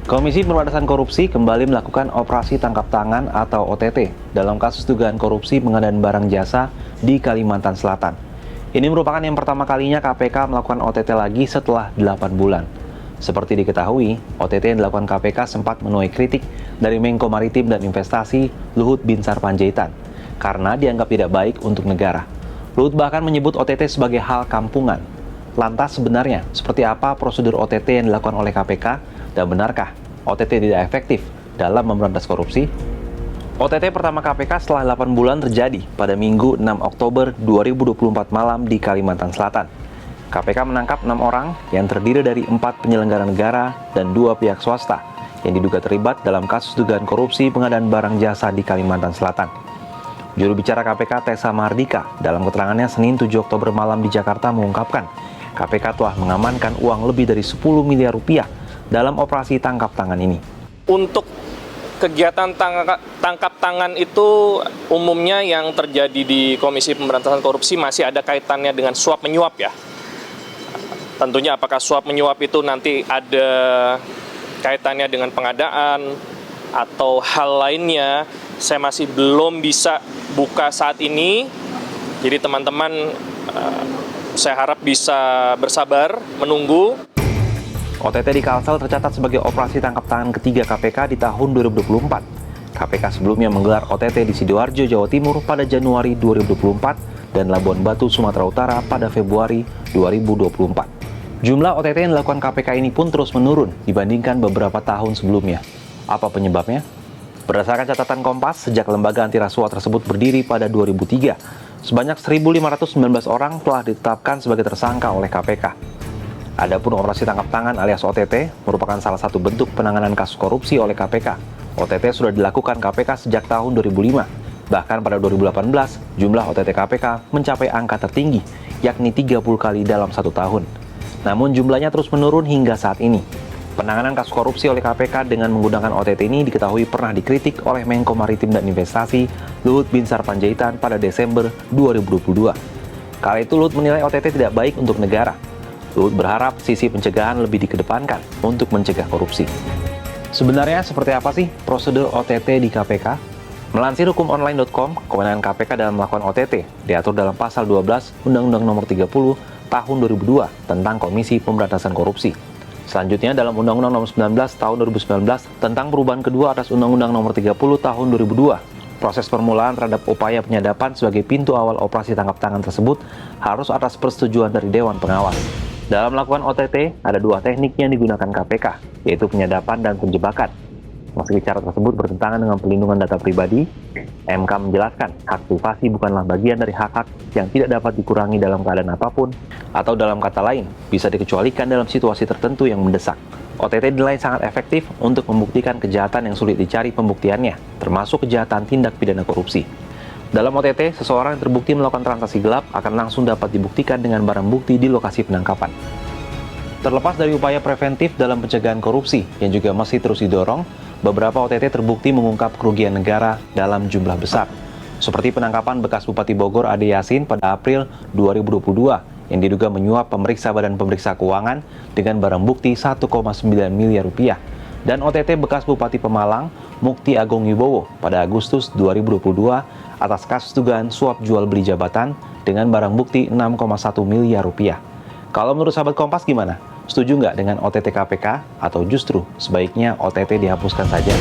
Komisi Pemberantasan Korupsi kembali melakukan operasi tangkap tangan atau OTT dalam kasus dugaan korupsi pengadaan barang jasa di Kalimantan Selatan. Ini merupakan yang pertama kalinya KPK melakukan OTT lagi setelah 8 bulan. Seperti diketahui, OTT yang dilakukan KPK sempat menuai kritik dari Menko Maritim dan Investasi Luhut Binsar Panjaitan karena dianggap tidak baik untuk negara. Luhut bahkan menyebut OTT sebagai hal kampungan. Lantas sebenarnya seperti apa prosedur OTT yang dilakukan oleh KPK? Dan benarkah OTT tidak efektif dalam memberantas korupsi? OTT pertama KPK setelah 8 bulan terjadi pada Minggu 6 Oktober 2024 malam di Kalimantan Selatan. KPK menangkap 6 orang yang terdiri dari 4 penyelenggara negara dan 2 pihak swasta yang diduga terlibat dalam kasus dugaan korupsi pengadaan barang jasa di Kalimantan Selatan. Juru bicara KPK Tessa Mardika dalam keterangannya Senin 7 Oktober malam di Jakarta mengungkapkan KPK telah mengamankan uang lebih dari 10 miliar rupiah dalam operasi tangkap tangan ini. Untuk kegiatan tangkap tangan itu umumnya yang terjadi di Komisi Pemberantasan Korupsi masih ada kaitannya dengan suap menyuap ya. Tentunya apakah suap menyuap itu nanti ada kaitannya dengan pengadaan atau hal lainnya, saya masih belum bisa buka saat ini. Jadi teman-teman saya harap bisa bersabar menunggu. OTT di Kalsel tercatat sebagai operasi tangkap tangan ketiga KPK di tahun 2024. KPK sebelumnya menggelar OTT di Sidoarjo, Jawa Timur pada Januari 2024 dan Labuan Batu, Sumatera Utara pada Februari 2024. Jumlah OTT yang dilakukan KPK ini pun terus menurun dibandingkan beberapa tahun sebelumnya. Apa penyebabnya? Berdasarkan catatan Kompas, sejak lembaga anti rasuah tersebut berdiri pada 2003, sebanyak 1.519 orang telah ditetapkan sebagai tersangka oleh KPK. Adapun operasi tangkap tangan alias OTT merupakan salah satu bentuk penanganan kasus korupsi oleh KPK. OTT sudah dilakukan KPK sejak tahun 2005. Bahkan pada 2018, jumlah OTT KPK mencapai angka tertinggi, yakni 30 kali dalam satu tahun. Namun jumlahnya terus menurun hingga saat ini. Penanganan kasus korupsi oleh KPK dengan menggunakan OTT ini diketahui pernah dikritik oleh Menko Maritim dan Investasi Luhut Binsar Panjaitan pada Desember 2022. Kala itu Luhut menilai OTT tidak baik untuk negara. Luhut berharap sisi pencegahan lebih dikedepankan untuk mencegah korupsi. Sebenarnya seperti apa sih prosedur OTT di KPK? Melansir hukumonline.com, kewenangan KPK dalam melakukan OTT diatur dalam pasal 12 Undang-Undang Nomor 30 Tahun 2002 tentang Komisi Pemberantasan Korupsi. Selanjutnya dalam Undang-Undang Nomor 19 Tahun 2019 tentang perubahan kedua atas Undang-Undang Nomor 30 Tahun 2002. Proses permulaan terhadap upaya penyadapan sebagai pintu awal operasi tangkap tangan tersebut harus atas persetujuan dari Dewan Pengawas. Dalam melakukan OTT, ada dua teknik yang digunakan KPK, yaitu penyadapan dan penjebakan. Meski cara tersebut bertentangan dengan pelindungan data pribadi, MK menjelaskan hak privasi bukanlah bagian dari hak-hak yang tidak dapat dikurangi dalam keadaan apapun, atau dalam kata lain, bisa dikecualikan dalam situasi tertentu yang mendesak. OTT dinilai sangat efektif untuk membuktikan kejahatan yang sulit dicari pembuktiannya, termasuk kejahatan tindak pidana korupsi. Dalam OTT, seseorang yang terbukti melakukan transaksi gelap akan langsung dapat dibuktikan dengan barang bukti di lokasi penangkapan. Terlepas dari upaya preventif dalam pencegahan korupsi yang juga masih terus didorong, beberapa OTT terbukti mengungkap kerugian negara dalam jumlah besar. Seperti penangkapan bekas Bupati Bogor Ade Yasin pada April 2022 yang diduga menyuap pemeriksa Badan Pemeriksa Keuangan dengan barang bukti 1,9 miliar rupiah. Dan OTT bekas Bupati Pemalang Mukti Agung Wibowo pada Agustus 2022 atas kasus dugaan suap jual beli jabatan dengan barang bukti 6,1 miliar rupiah. Kalau menurut sahabat Kompas gimana? Setuju nggak dengan OTT KPK atau justru sebaiknya OTT dihapuskan saja?